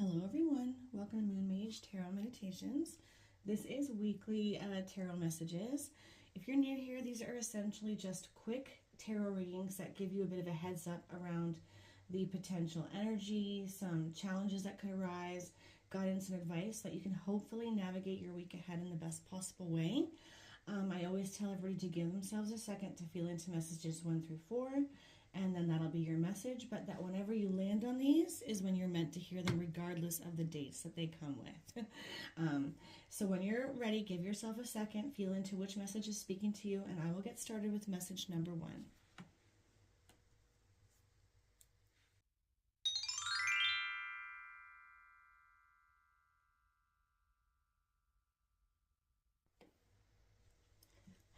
Hello everyone, welcome to Moon Mage-Tarot Meditations. This is weekly tarot messages. If you're new here, these are essentially just quick tarot readings that give you a bit of a heads up around the potential energy, some challenges that could arise, guidance and advice that you can hopefully navigate your week ahead in the best possible way. I always tell everybody to give themselves a second to feel into messages 1 through 4. And then that'll be your message, but that whenever you land on these is when you're meant to hear them regardless of the dates that they come with. So when you're ready, give yourself a second, feel into which message is speaking to you, and I will get started with message number 1.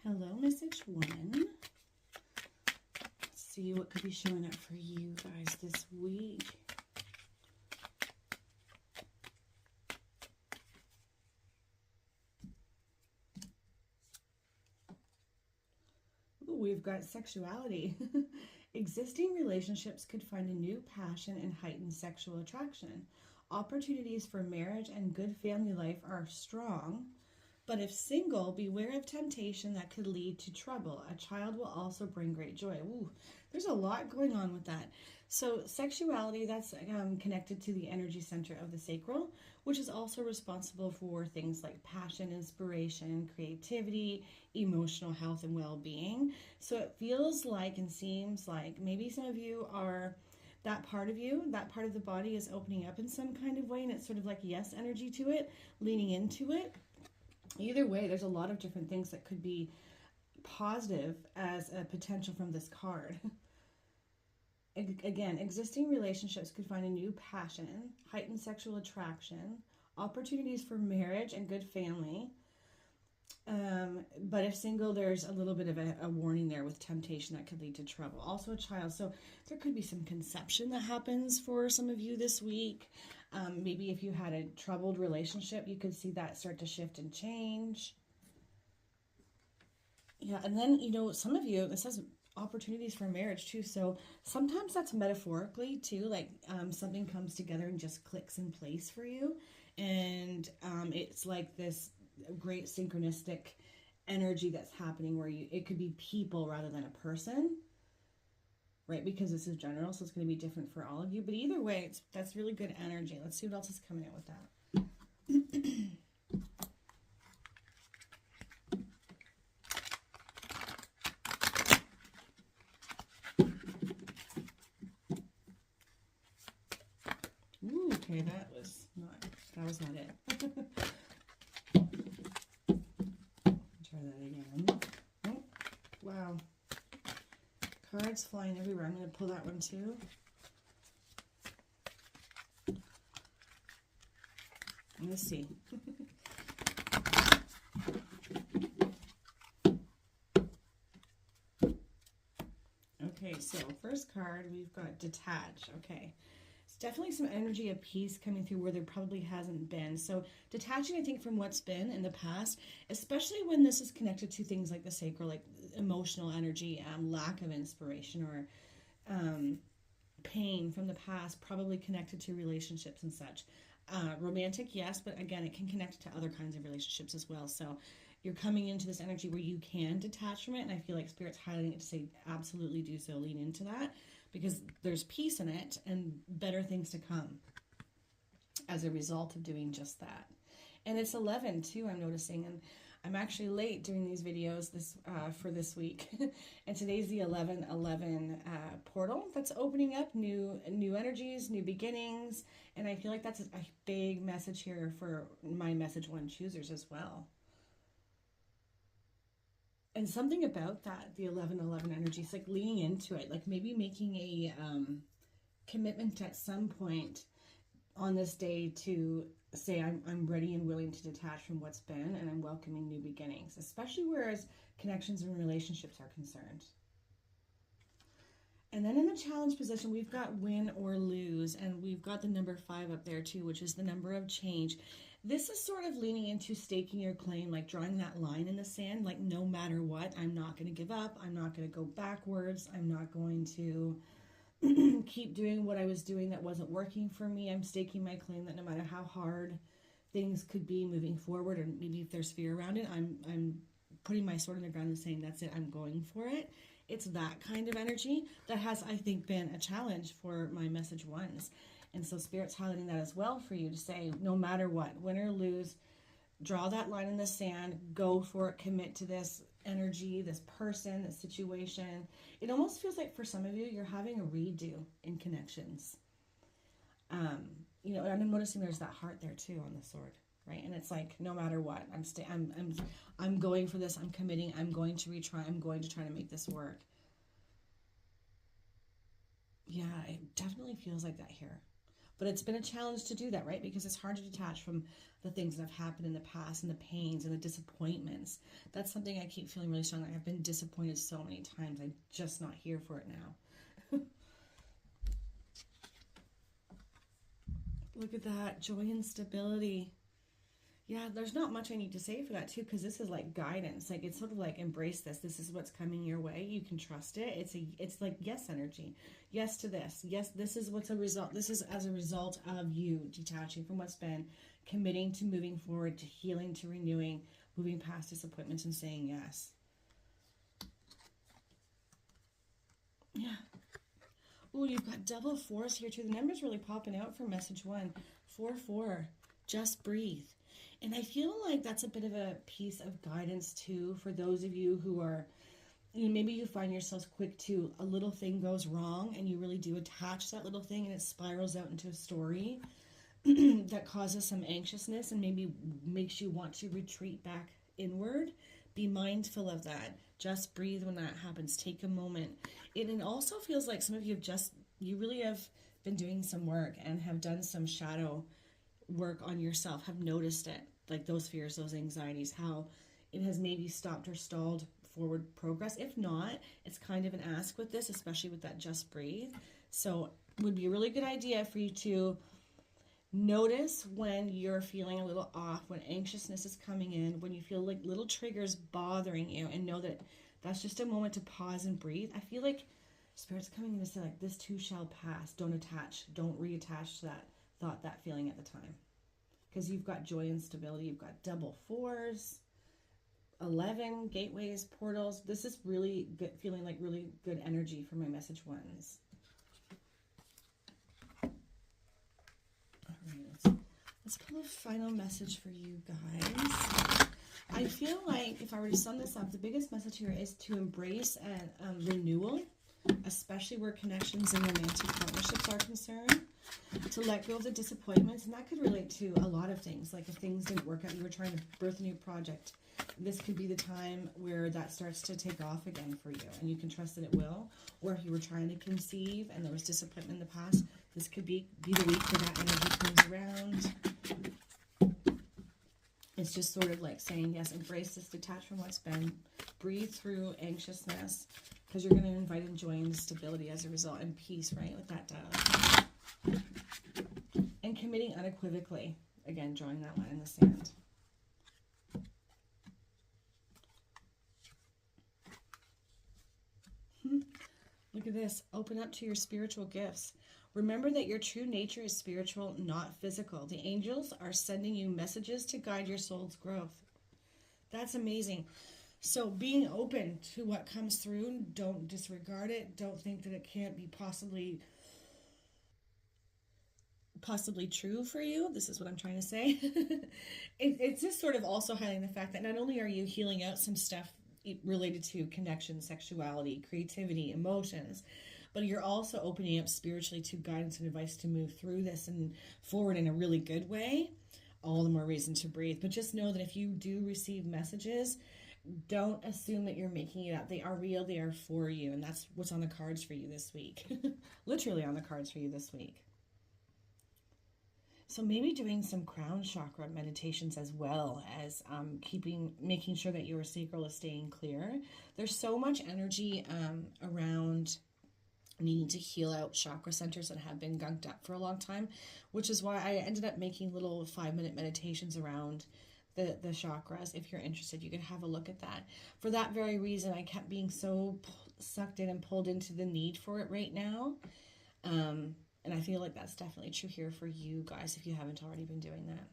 Hello, message 1. See what could be showing up for you guys this week. Ooh, we've got sexuality. Existing relationships could find a new passion and heightened sexual attraction. Opportunities for marriage and good family life are strong. But if single, beware of temptation that could lead to trouble. A child will also bring great joy. Ooh, there's a lot going on with that. So sexuality, that's connected to the energy center of the sacral, which is also responsible for things like passion, inspiration, creativity, emotional health, and well-being. So it feels like and seems like maybe some of you are, that part of you, that part of the body is opening up in some kind of way, and it's sort of like yes energy to it, leaning into it. Either way, there's a lot of different things that could be positive as a potential from this card. Again, existing relationships could find a new passion, heightened sexual attraction, opportunities for marriage and good family. But if single, there's a little bit of a warning there with temptation that could lead to trouble. Also a child. So there could be some conception that happens for some of you this week. Maybe if you had a troubled relationship, you could see that start to shift and change. Yeah, and then, you know, some of you, this says opportunities for marriage too. So sometimes that's metaphorically too, like something comes together and just clicks in place for you. And it's like this great synchronistic energy that's happening where it could be people rather than a person. Right, because this is general, so it's going to be different for all of you. But either way, that's really good energy. Let's see what else is coming out with that. Ooh, okay, that was not it. Try that again. Oh, wow. Cards flying everywhere. I'm going to pull that one too. Let's see. Okay, so first card, we've got detach. Okay. It's definitely some energy of peace coming through where there probably hasn't been. So detaching, I think, from what's been in the past, especially when this is connected to things like the sacral, like emotional energy, lack of inspiration, or pain from the past, probably connected to relationships and such. Romantic, yes, but again, it can connect to other kinds of relationships as well. So you're coming into this energy where you can detach from it, and I feel like Spirit's highlighting it to say absolutely do so, lean into that, because there's peace in it and better things to come as a result of doing just that. And it's 11 too, I'm noticing, and I'm actually late doing these videos for this week. And today's the 11-11 portal that's opening up new energies, new beginnings, and I feel like that's a big message here for my message 1 choosers as well. And something about that, the 11-11 energy, it's like leaning into it, like maybe making a commitment at some point on this day to say I'm ready and willing to detach from what's been, and I'm welcoming new beginnings, especially whereas connections and relationships are concerned. And then in the challenge position, we've got win or lose, and we've got the number 5 up there too, which is the number of change. This is sort of leaning into staking your claim, like drawing that line in the sand, like no matter what, I'm not going to give up. I'm not going to go backwards. I'm not going to keep doing what I was doing that wasn't working for me. I'm staking my claim that no matter how hard things could be moving forward, or maybe if there's fear around it, I'm putting my sword in the ground and saying, that's it, I'm going for it. It's that kind of energy that has, I think, been a challenge for my message ones. And so Spirit's highlighting that as well for you to say, no matter what, win or lose, draw that line in the sand, go for it, commit to this energy, this person, this situation. It almost feels like for some of you, you're having a redo in connections. You know, and I'm noticing there's that heart there too on the sword, right? And it's like, no matter what, I'm going for this. I'm committing. I'm going to retry. I'm going to try to make this work. Yeah, it definitely feels like that here. But it's been a challenge to do that, right? Because it's hard to detach from the things that have happened in the past and the pains and the disappointments. That's something I keep feeling really strong. Like I've been disappointed so many times. I'm just not here for it now. Look at that. Joy and stability. Yeah, there's not much I need to say for that too, because this is like guidance. Like it's sort of like embrace this. This is what's coming your way. You can trust it. It's like yes energy. Yes to this. Yes, this is what's a result. This is as a result of you detaching from what's been, committing to moving forward, to healing, to renewing, moving past disappointments and saying yes. Yeah. Oh, you've got double fours here too. The number's really popping out for message one. 4-4. Just breathe. And I feel like that's a bit of a piece of guidance too for those of you who are, you know, maybe you find yourselves quick to a little thing goes wrong and you really do attach that little thing and it spirals out into a story that causes some anxiousness and maybe makes you want to retreat back inward. Be mindful of that. Just breathe when that happens. Take a moment. It also feels like some of you you really have been doing some work and have done some shadow work on yourself, have noticed it, like those fears, those anxieties, how it has maybe stopped or stalled forward progress. If not, it's kind of an ask with this, especially with that just breathe. So it would be a really good idea for you to notice when you're feeling a little off, when anxiousness is coming in, when you feel like little triggers bothering you, and know that that's just a moment to pause and breathe. I feel like Spirit's coming in to say, like, this too shall pass. Don't attach, don't reattach to that thought, that feeling at the time. Because you've got joy and stability, you've got double fours, 11 gateways, portals. This is really good, feeling like really good energy for my message ones. All right, let's pull a final message for you guys. I feel like if I were to sum this up, the biggest message here is to embrace a renewal, especially where connections and romantic partnerships are concerned. To let go of the disappointments, and that could relate to a lot of things. Like if things didn't work out, you were trying to birth a new project, this could be the time where that starts to take off again for you, and you can trust that it will. Or if you were trying to conceive and there was disappointment in the past, this could be the week where that energy comes around. It's just sort of like saying, yes, embrace this, detach from what's been, breathe through anxiousness, because you're going to invite in joy and stability as a result, and peace, right, what that does. And committing unequivocally. Again, drawing that line in the sand. Look at this. Open up to your spiritual gifts. Remember that your true nature is spiritual, not physical. The angels are sending you messages to guide your soul's growth. That's amazing. So being open to what comes through, don't disregard it. Don't think that it can't be possibly true for you. This is what I'm trying to say. It's just sort of also highlighting the fact that not only are you healing out some stuff related to connection, sexuality, creativity, emotions, but you're also opening up spiritually to guidance and advice to move through this and forward in a really good way. All the more reason to breathe. But just know that if you do receive messages, don't assume that you're making it up. They are real. They are for you. And that's what's on the cards for you this week. Literally on the cards for you this week. So maybe doing some crown chakra meditations as well as making sure that your sacral is staying clear. There's so much energy around needing to heal out chakra centers that have been gunked up for a long time, which is why I ended up making little 5-minute meditations around the chakras. If you're interested, you can have a look at that. For that very reason, I kept being so sucked in and pulled into the need for it right now. And I feel like that's definitely true here for you guys if you haven't already been doing that.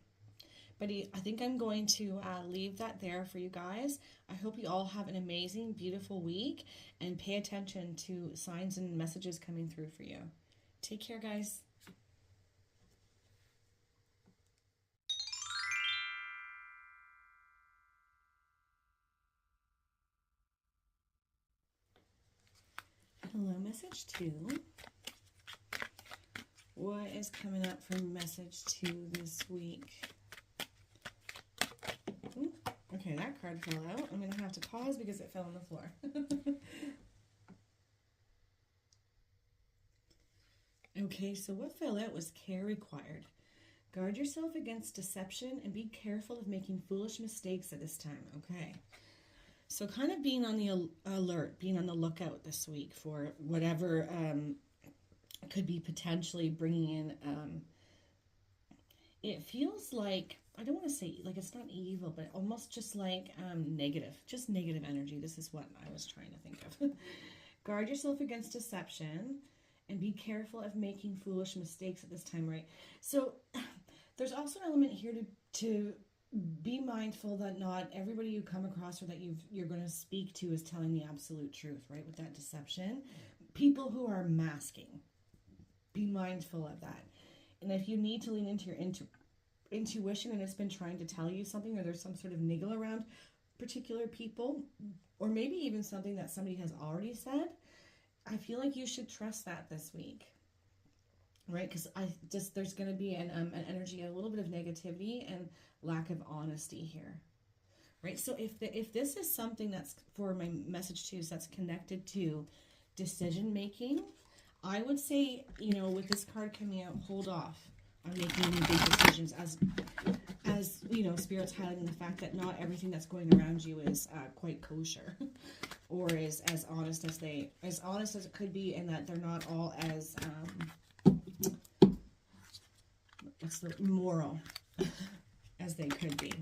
But I think I'm going to leave that there for you guys. I hope you all have an amazing, beautiful week, and pay attention to signs and messages coming through for you. Take care, guys. Hello, message 2. What is coming up for message 2 this week? Ooh, okay, that card fell out. I'm going to have to pause because it fell on the floor. Okay, so what fell out was care required. Guard yourself against deception and be careful of making foolish mistakes at this time. Okay. So kind of being on the alert, being on the lookout this week for whatever could be potentially bringing in, it feels like, I don't want to say, like it's not evil, but almost just like just negative energy. This is what I was trying to think of. Guard yourself against deception and be careful of making foolish mistakes at this time, right? So there's also an element here to be mindful that not everybody you come across or that you're going to speak to is telling the absolute truth, right? With that deception, people who are masking, be mindful of that. And if you need to lean into your intuition and it's been trying to tell you something, or there's some sort of niggle around particular people, or maybe even something that somebody has already said, I feel like you should trust that this week, right? Because there's going to be an energy, a little bit of negativity and lack of honesty here, right? So if this is something that's for my message too, that's connected to decision making, I would say, with this card coming out, hold off on making any big decisions, as Spirit's highlighting the fact that not everything that's going around you is quite kosher, or is as honest as it could be, and that they're not all as moral as they could be.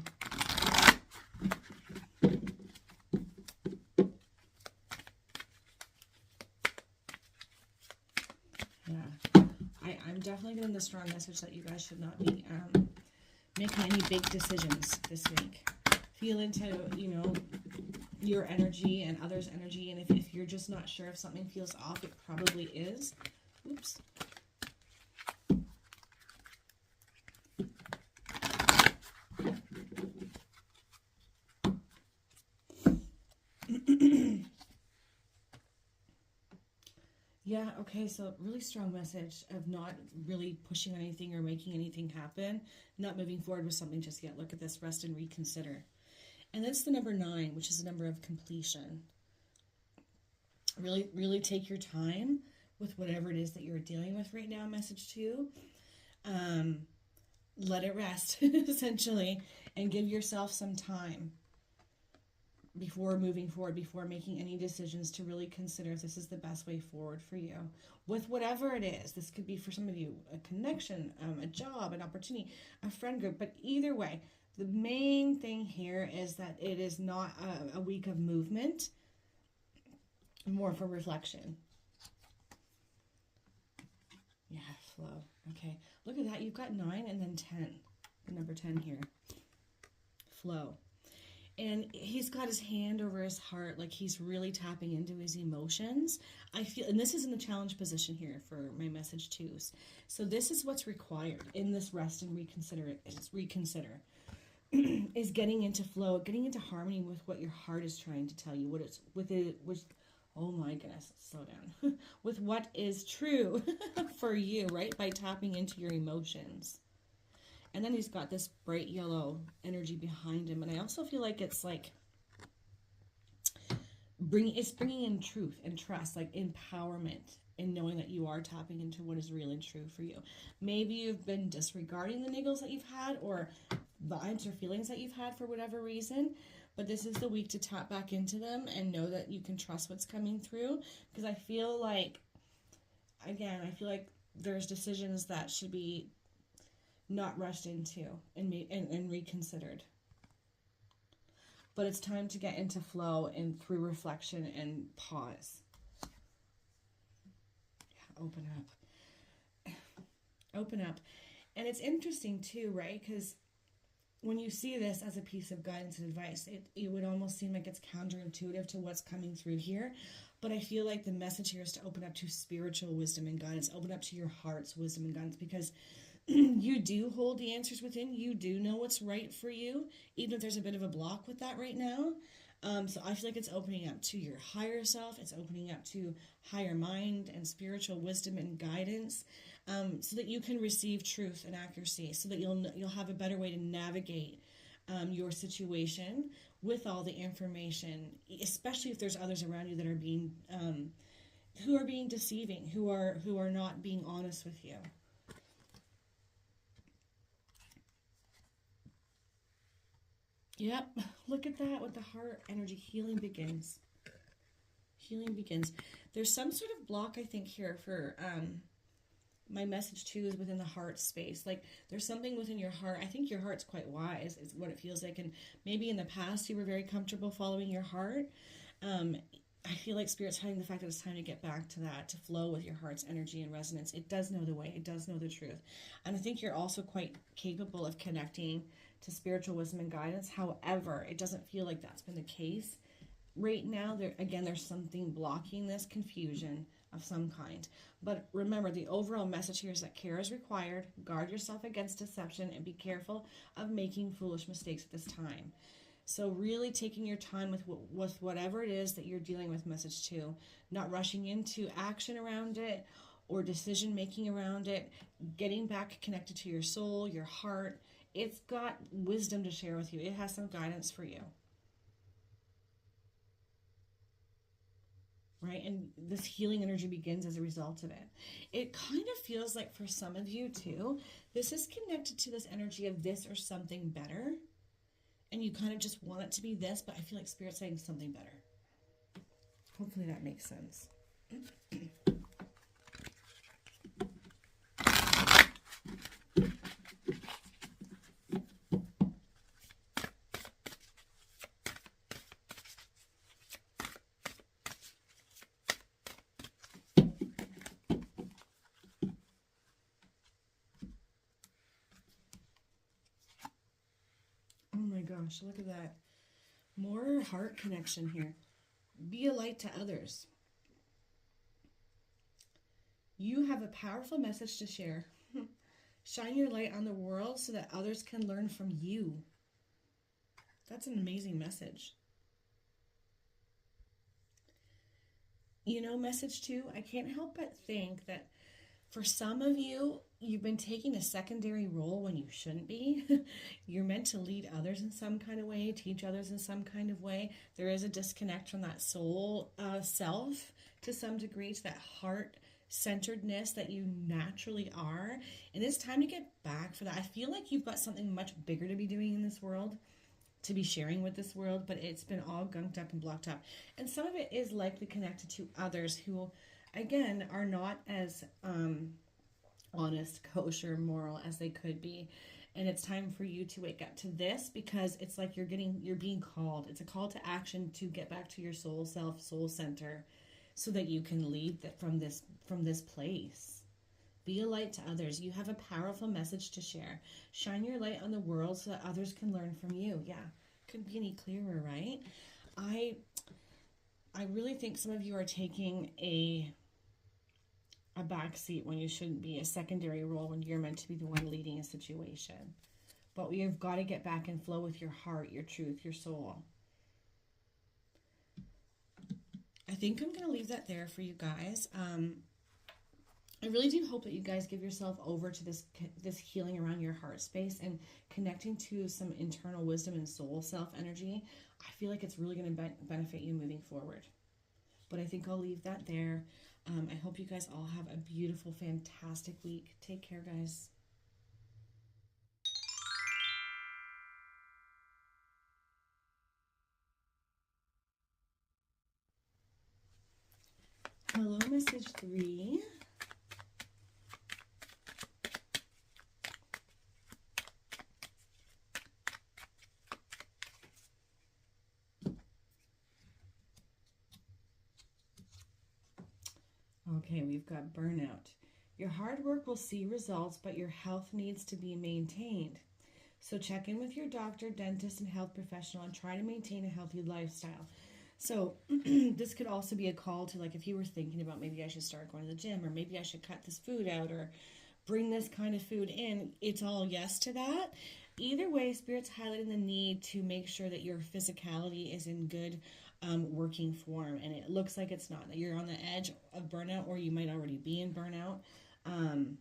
Yeah, I'm definitely getting the strong message that you guys should not be making any big decisions this week. Feel into, your energy and others' energy, and if you're just not sure if something feels off, it probably is. Oops. Yeah, okay, so really strong message of not really pushing anything or making anything happen, not moving forward with something just yet. Look at this, rest and reconsider. And that's the number 9, which is the number of completion. Really, really take your time with whatever it is that you're dealing with right now, message 2. Let it rest, essentially, and give yourself some time before moving forward, before making any decisions, to really consider if this is the best way forward for you. With whatever it is, this could be for some of you a connection, a job, an opportunity, a friend group, but either way, the main thing here is that it is not a week of movement, more for reflection. Yeah, flow. Okay, look at that. You've got 9 and then 10, the number 10 here. Flow. And he's got his hand over his heart, like he's really tapping into his emotions. I feel, and this is in the challenge position here for my message 2s. So this is what's required in this rest and reconsider, is getting into flow, getting into harmony with what your heart is trying to tell you, oh my goodness, slow down, with what is true for you, right? By tapping into your emotions. And then he's got this bright yellow energy behind him. And I also feel like it's like bringing in truth and trust, like empowerment, in knowing that you are tapping into what is real and true for you. Maybe you've been disregarding the niggles that you've had, or vibes or feelings that you've had for whatever reason. But this is the week to tap back into them and know that you can trust what's coming through. Because I feel like there's decisions that should be not rushed into and reconsidered. But it's time to get into flow and through reflection and pause. Yeah, open up. Open up. And it's interesting too, right? Because when you see this as a piece of guidance and advice, it would almost seem like it's counterintuitive to what's coming through here. But I feel like the message here is to open up to spiritual wisdom and guidance, open up to your heart's wisdom and guidance, because you do hold the answers within. You do know what's right for you, even if there's a bit of a block with that right now. So I feel like it's opening up to your higher self. It's opening up to higher mind and spiritual wisdom and guidance, so that you can receive truth and accuracy, so that you'll have a better way to navigate your situation with all the information, especially if there's others around you that are being who are being deceiving, who are not being honest with you. Yep, look at that with the heart energy. Healing begins. Healing begins. There's some sort of block, I think, here for my message too is within the heart space. Like there's something within your heart. I think your heart's quite wise, is what it feels like. And maybe in the past you were very comfortable following your heart. I feel like Spirit's hiding the fact that it's time to get back to that, to flow with your heart's energy and resonance. It does know the way. It does know the truth. And I think you're also quite capable of connecting to spiritual wisdom and guidance. However, it doesn't feel like that's been the case right now. There's something blocking this confusion of some kind. But remember, the overall message here is that care is required. Guard yourself against deception and be careful of making foolish mistakes at this time. So really taking your time with whatever it is that you're dealing with, message 2, not rushing into action around it or decision making around it, getting back connected to your soul, your heart. It's got wisdom to share with you. It has some guidance for you. Right? And this healing energy begins as a result of it. It kind of feels like for some of you too, this is connected to this energy of this or something better. And you kind of just want it to be this, but I feel like Spirit's saying something better. Hopefully that makes sense. Gosh, look at that. More heart connection here. Be a light to others. You have a powerful message to share. Shine your light on the world so that others can learn from you. That's an amazing message. You know, message 2, I can't help but think that for some of you, you've been taking a secondary role when you shouldn't be. You're meant to lead others in some kind of way, teach others in some kind of way. There is a disconnect from that soul self to some degree, to that heart-centeredness that you naturally are. And it's time to get back for that. I feel like you've got something much bigger to be doing in this world, to be sharing with this world, but it's been all gunked up and blocked up. And some of it is likely connected to others who, again, are not as honest, kosher, moral as they could be. And it's time for you to wake up to this, because it's like you're being called. It's a call to action to get back to your soul self, soul center, so that you can lead from this place. Be a light to others. You have a powerful message to share. Shine your light on the world so that others can learn from you. Yeah, couldn't be any clearer, right? I really think some of you are taking a back seat when you shouldn't be, a secondary role when you're meant to be the one leading a situation. But you've got to get back and flow with your heart, your truth, your soul. I think I'm going to leave that there for you guys. I really do hope that you guys give yourself over to this healing around your heart space and connecting to some internal wisdom and soul self energy. I feel like it's really going to benefit you moving forward. But I think I'll leave that there. I hope you guys all have a beautiful, fantastic week. Take care, guys. Hello, message 3. Okay, we've got burnout. Your hard work will see results, but your health needs to be maintained. So check in with your doctor, dentist, and health professional and try to maintain a healthy lifestyle. So this could also be a call to, like, if you were thinking about maybe I should start going to the gym, or maybe I should cut this food out, or bring this kind of food in, it's all yes to that. Either way, Spirit's highlighting the need to make sure that your physicality is in good working form, and it looks like it's not, that you're on the edge of burnout, or you might already be in burnout. And,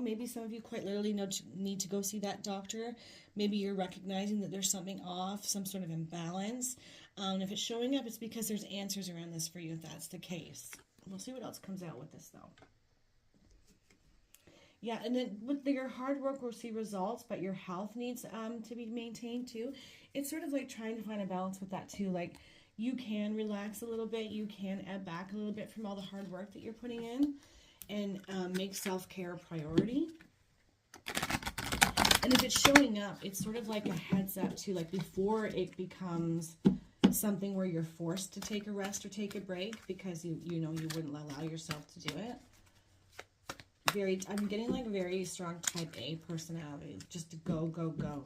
maybe some of you quite literally need to go see that doctor. Maybe you're recognizing that there's something off, some sort of imbalance. If it's showing up, it's because there's answers around this for you, if that's the case. We'll see what else comes out with this, though. Yeah, and then with your hard work will see results, but your health needs to be maintained too. It's sort of like trying to find a balance with that too. Like, you can relax a little bit. You can ebb back a little bit from all the hard work that you're putting in, and make self-care a priority. And if it's showing up, it's sort of like a heads up too, like before it becomes something where you're forced to take a rest or take a break because you wouldn't allow yourself to do it. I'm getting like very strong type A personality, just to go, go, go.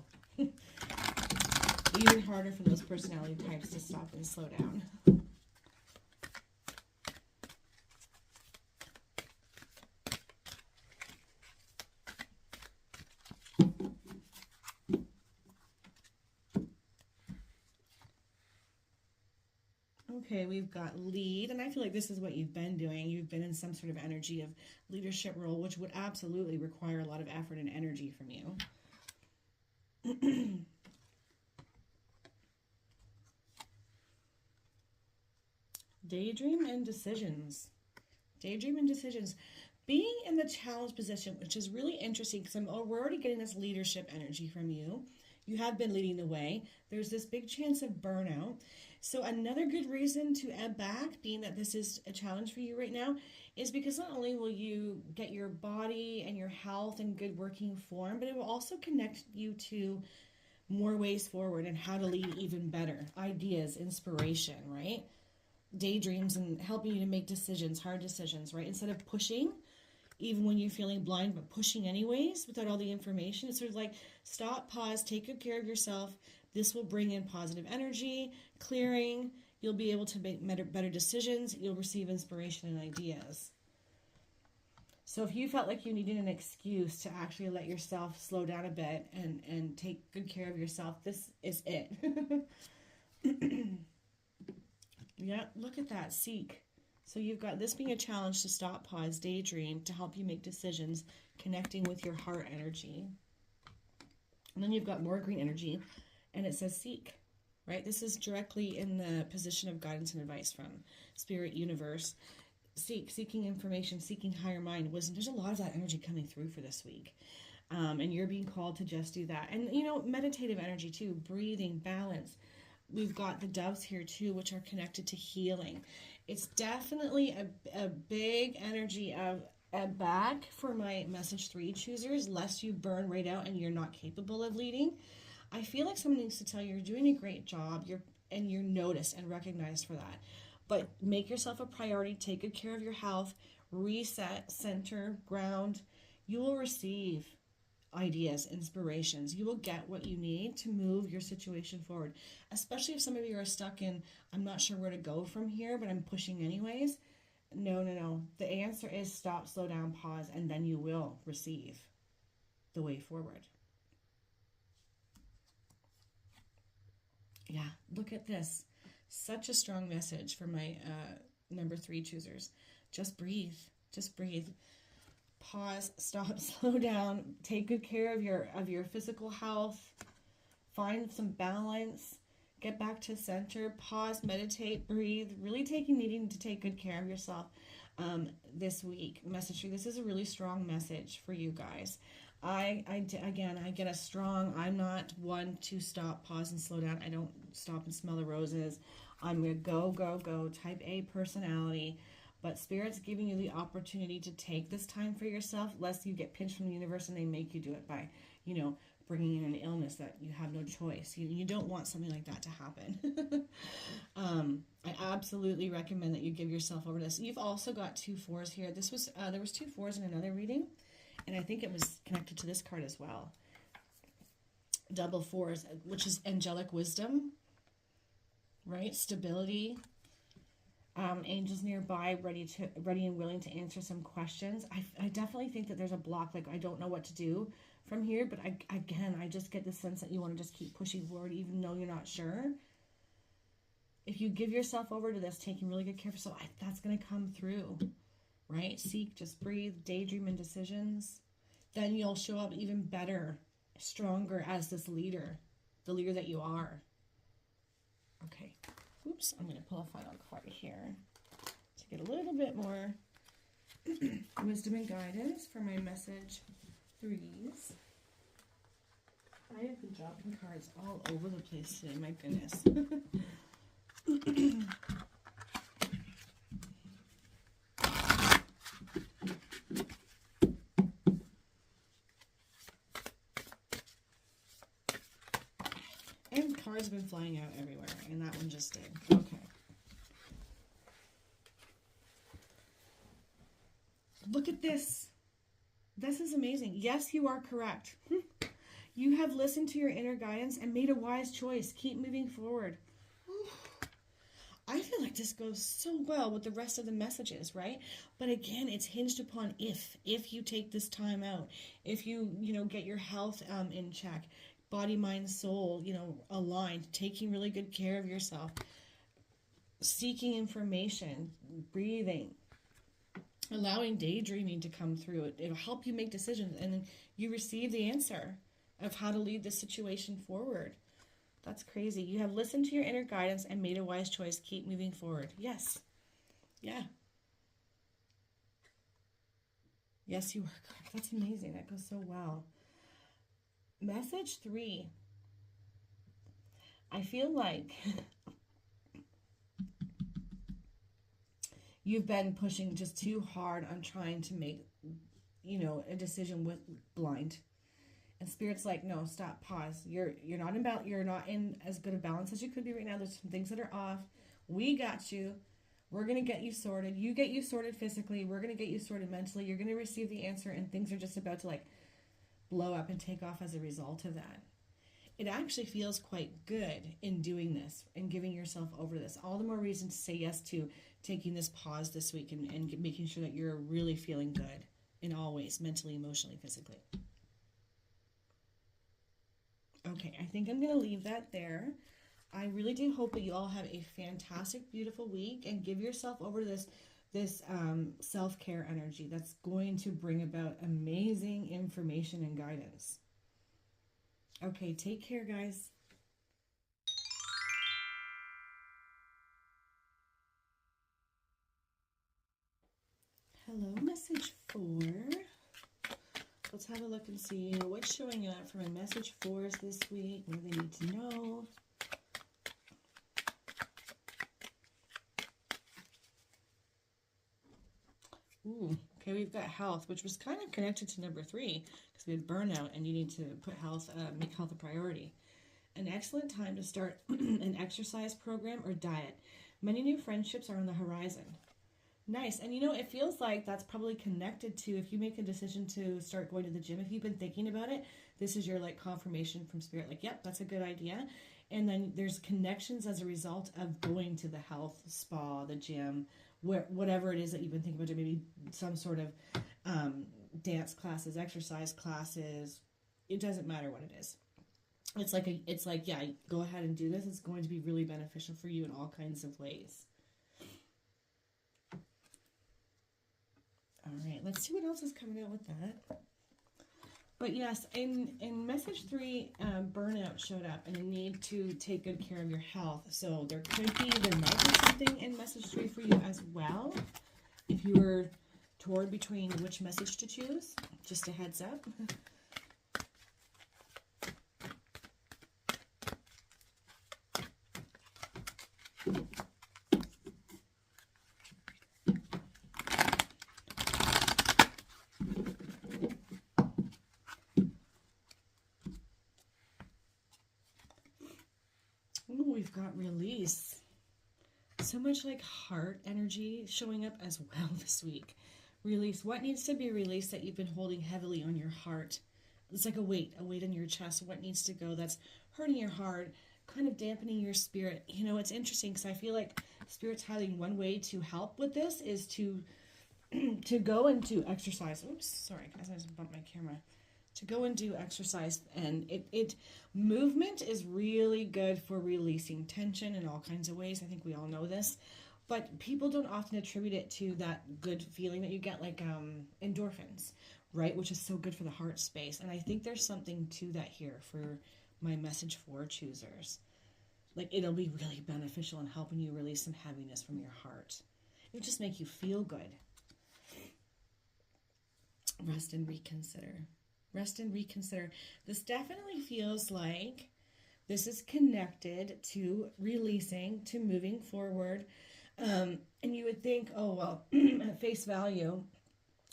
Even harder for those personality types to stop and slow down. Okay, we've got lead, and I feel like this is what you've been doing. You've been in some sort of energy of leadership role, which would absolutely require a lot of effort and energy from you. Daydream and decisions. Daydream and decisions. Being in the challenge position, which is really interesting because we're already getting this leadership energy from you. You have been leading the way. There's this big chance of burnout. So another good reason to ebb back, being that this is a challenge for you right now, is because not only will you get your body and your health in good working form, but it will also connect you to more ways forward and how to lead even better. Ideas, inspiration, right? Daydreams, and helping you to make decisions, hard decisions, right? Instead of pushing, even when you're feeling blind, but pushing anyways without all the information. It's sort of like stop, pause, take good care of yourself. This will bring in positive energy, clearing. You'll be able to make better decisions. You'll receive inspiration and ideas. So if you felt like you needed an excuse to actually let yourself slow down a bit and take good care of yourself, this is it. Yeah, look at that. Seek. So you've got this being a challenge to stop, pause, daydream, to help you make decisions, connecting with your heart energy. And then you've got more green energy, and it says seek, right? This is directly in the position of guidance and advice from Spirit, Universe. Seeking information, seeking higher mind, wisdom. There's a lot of that energy coming through for this week. And you're being called to just do that. And, meditative energy too, breathing, balance. We've got the doves here too, which are connected to healing. It's definitely a big energy of a back for my message 3 choosers, lest you burn right out and you're not capable of leading. I feel like someone needs to tell you you're doing a great job, you're noticed and recognized for that. But make yourself a priority, take good care of your health, reset, center, ground. You will receive ideas, inspirations. You will get what you need to move your situation forward. Especially if some of you are stuck in, I'm not sure where to go from here, but I'm pushing anyways. No. The answer is stop, slow down, pause, and then you will receive the way forward. Yeah, look at this. Such a strong message for my number 3 choosers. Just breathe. Just breathe. Pause, stop, slow down, take good care of your physical health, find some balance, get back to center, pause, meditate, breathe, really needing to take good care of yourself this week. Message 3, this is a really strong message for you guys. I get a strong, I'm not one to stop, pause, and slow down. I don't stop and smell the roses. I'm going to go, type A personality. But Spirit's giving you the opportunity to take this time for yourself, lest you get pinched from the universe and they make you do it by, bringing in an illness that you have no choice. You don't want something like that to happen. I absolutely recommend that you give yourself over to this. You've also got 2 4s here. This was there was 2 4s in another reading, and I think it was connected to this card as well. Double 4s, which is angelic wisdom, right? Stability. Angels nearby, ready and willing to answer some questions. I definitely think that there's a block, like I don't know what to do from here, but I just get the sense that you want to just keep pushing forward even though you're not sure. If you give yourself over to this, taking really good care of yourself, that's going to come through, right? Seek, just breathe, daydream and decisions. Then you'll show up even better, stronger as this leader, the leader that you are. Okay. Oops, I'm going to pull a final card here to get a little bit more wisdom and guidance for my message 3s. I have been dropping cards all over the place today, my goodness. And cards have been flying out everywhere, and that one just did. Okay. Look at this. This is amazing. Yes, you are correct. You have listened to your inner guidance and made a wise choice. Keep moving forward. I feel like this goes so well with the rest of the messages, right? But again, it's hinged upon if you take this time out, if you get your health in check, body, mind, soul, aligned, taking really good care of yourself, seeking information, breathing, allowing daydreaming to come through. It'll help you make decisions, and then you receive the answer of how to lead the situation forward. That's crazy. You have listened to your inner guidance and made a wise choice. Keep moving forward. Yes. Yeah. Yes, you are correct. That's amazing. That goes so well. Message 3. I feel like you've been pushing just too hard on trying to make, a decision with blind. And Spirit's like, no, stop, pause. You're not in as good a balance as you could be right now. There's some things that are off. We got you. We're going to get you sorted. You get you sorted physically. We're going to get you sorted mentally. You're going to receive the answer, and things are just about to blow up and take off as a result of that. It actually feels quite good in doing this and giving yourself over to this. All the more reason to say yes to taking this pause this week and making sure that you're really feeling good in all ways, mentally, emotionally, physically. Okay, I think I'm going to leave that there. I really do hope that you all have a fantastic, beautiful week, and give yourself over to this self-care energy that's going to bring about amazing information and guidance. Okay, take care, guys. Hello, message 4. Let's have a look and see what's showing up for my message 4s this week. What do they need to know? Ooh, okay, we've got health, which was kind of connected to number 3 because we had burnout, and you need to put health, make health a priority. An excellent time to start an exercise program or diet. Many new friendships are on the horizon. Nice. And it feels like that's probably connected to if you make a decision to start going to the gym. If you've been thinking about it, this is your confirmation from Spirit. Yep, that's a good idea. And then there's connections as a result of going to the health spa, the gym, whatever it is that you've been thinking about. Maybe some sort of dance classes, exercise classes. It doesn't matter what it is. It's like, yeah, go ahead and do this. It's going to be really beneficial for you in all kinds of ways. All right, let's see what else is coming out with that. But yes, in message 3, burnout showed up and a need to take good care of your health. So there might be something in message 3 for you as well. If you were torn between which message to choose, just a heads up. much like heart energy showing up as well this week. Release what needs to be released that you've been holding heavily on your heart. It's like a weight in your chest. What needs to go that's hurting your heart, kind of dampening your spirit. You know, it's interesting because I feel like Spirit's highlighting one way to help with this is to go and do exercise. Oops, sorry guys, I just bumped my camera. To go and do exercise, and it movement is really good for releasing tension in all kinds of ways. I think we all know this, but people don't often attribute it to that good feeling that you get, like endorphins, right? Which is so good for the heart space. And I think there's something to that here for my message for choosers. Like, it'll be really beneficial in helping you release some heaviness from your heart. It'll just make you feel good. Rest and reconsider. Rest and reconsider. This definitely feels like this is connected to releasing, to moving forward. And you would think, oh, well, at face value,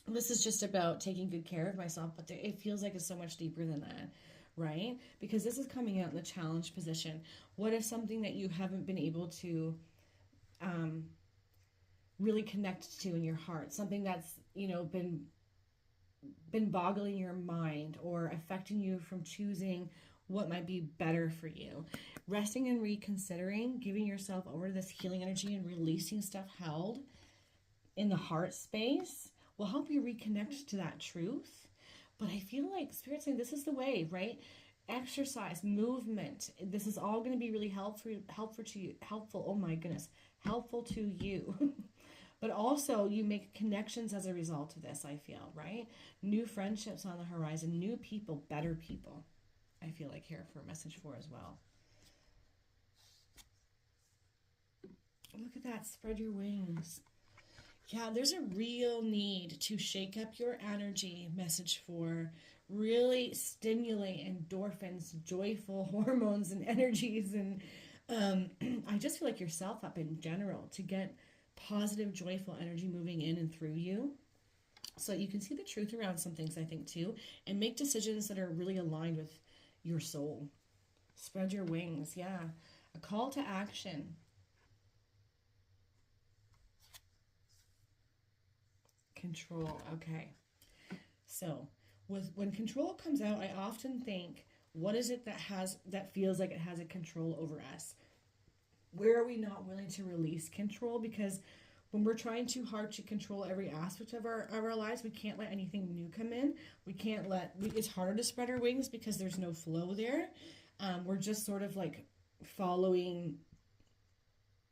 this is just about taking good care of myself. But it feels like it's so much deeper than that, right? Because this is coming out in the challenge position. What if something that you haven't been able to really connect to in your heart, something that's, you know, been boggling your mind or affecting you from choosing what might be better for you. Resting and reconsidering, giving yourself over to this healing energy and releasing stuff held in the heart space will help you reconnect to that truth. But I feel like Spirit's saying this is the way, right? Exercise, movement. This is all going to be really helpful to you. Oh my goodness, helpful to you. But also, you make connections as a result of this, I feel, right? New friendships on the horizon, new people, better people, I feel like here for a message for as well. Look at that, spread your wings. Yeah, there's a real need to shake up your energy, message for, really stimulate endorphins, joyful hormones and energies. And I just feel like yourself up in general to get positive, joyful energy moving in and through you so that you can see the truth around some things, I think, too, and make decisions that are really aligned with your soul. Spread your wings, yeah. A call to action. Control, okay. So, when control comes out, I often think, what is it that feels like it has a control over us? Where are we not willing to release control? Because when we're trying too hard to control every aspect of our lives, we can't let anything new come in. It's harder to spread our wings because there's no flow there. We're just sort of like following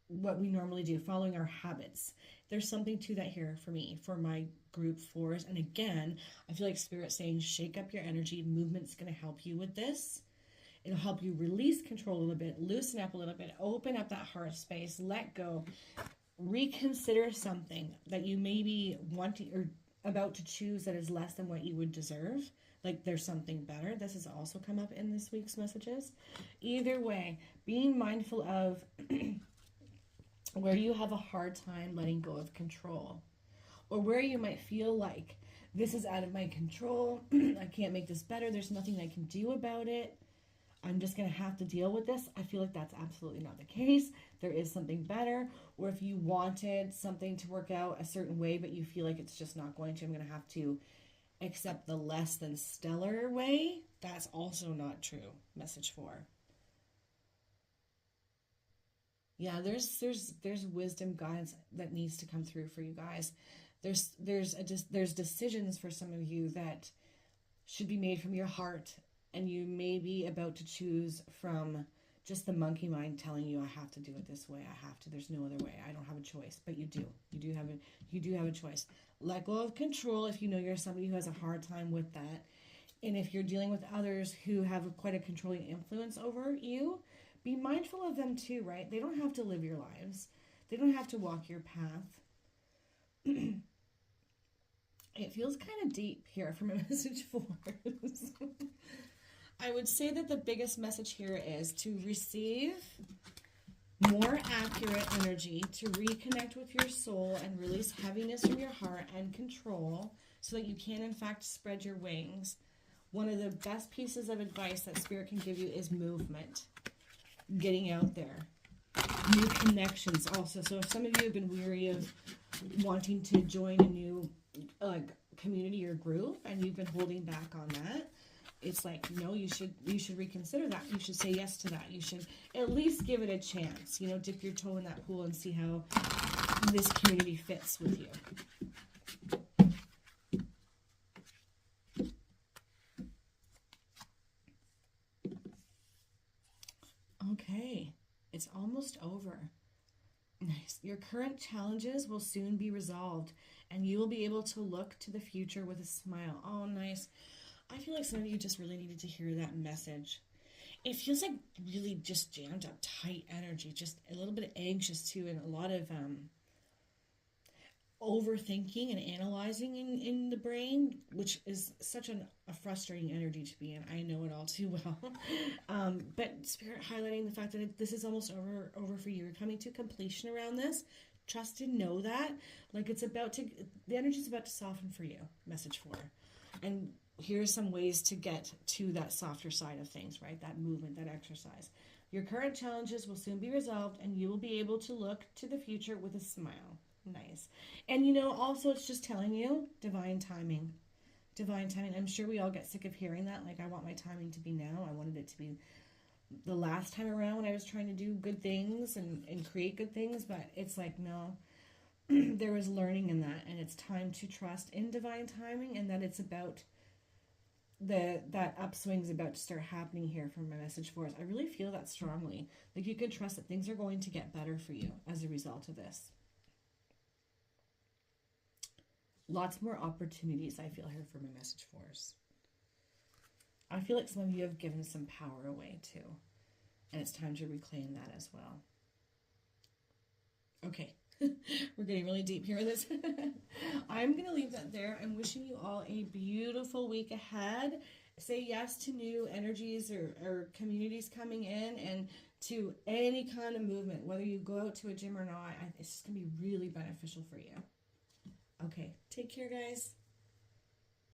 what we normally do, following our habits. There's something to that here for me, for my group fours. And again, I feel like Spirit's saying, shake up your energy. Movement's going to help you with this. It'll help you release control a little bit, loosen up a little bit, open up that heart space, let go, reconsider something that you may be wanting or about to choose that is less than what you would deserve. Like there's something better. This has also come up in this week's messages. Either way, being mindful of where you have a hard time letting go of control, or where you might feel like this is out of my control. I can't make this better. There's nothing I can do about it. I'm just going to have to deal with this. I feel like that's absolutely not the case. There is something better. Or if you wanted something to work out a certain way, but you feel like it's just not going to, I'm going to have to accept the less than stellar way. That's also not true. Message 4. Yeah, there's wisdom, guidance that needs to come through for you guys. There's decisions for some of you that should be made from your heart. And you may be about to choose from just the monkey mind telling you, I have to do it this way. I have to. There's no other way. I don't have a choice. But you do. You do have a choice. Let go of control if you know you're somebody who has a hard time with that. And if you're dealing with others who have quite a controlling influence over you, be mindful of them too, right? They don't have to live your lives. They don't have to walk your path. It feels kind of deep here from a message 4. I would say that the biggest message here is to receive more accurate energy, to reconnect with your soul and release heaviness from your heart and control so that you can, in fact, spread your wings. One of the best pieces of advice that Spirit can give you is movement, getting out there. New connections also. So if some of you have been weary of wanting to join a new community or group and you've been holding back on that, it's like, no, you should reconsider that. You should say yes to that. You should at least give it a chance. You know, dip your toe in that pool and see how this community fits with you. Okay, it's almost over. Nice. Your current challenges will soon be resolved, and you will be able to look to the future with a smile. Oh, nice. I feel like some of you just really needed to hear that message. It feels like really just jammed up, tight energy, just a little bit anxious too, and a lot of overthinking and analyzing in the brain, which is such a frustrating energy to be in. I know it all too well. But Spirit highlighting the fact that this is almost over for you. You're coming to completion around this. Trust and know that. Like the energy's about to soften for you. Message 4. And here's some ways to get to that softer side of things, right? That movement, that exercise. Your current challenges will soon be resolved, and you will be able to look to the future with a smile. Nice. And you know, also it's just telling you divine timing. Divine timing. I'm sure we all get sick of hearing that. Like, I want my timing to be now. I wanted it to be the last time around when I was trying to do good things and create good things. But it's like, no, there was learning in that. And it's time to trust in divine timing, and that it's about that upswing is about to start happening here from my message for us. I really feel that strongly. Like, you can trust that things are going to get better for you as a result of this. Lots more opportunities, I feel, here for my message for us. I feel like some of you have given some power away too. And it's time to reclaim that as well. Okay. We're getting really deep here with this. I'm going to leave that there. I'm wishing you all a beautiful week ahead. Say yes to new energies or communities coming in, and to any kind of movement, whether you go out to a gym or not. It's just going to be really beneficial for you. Okay, take care, guys.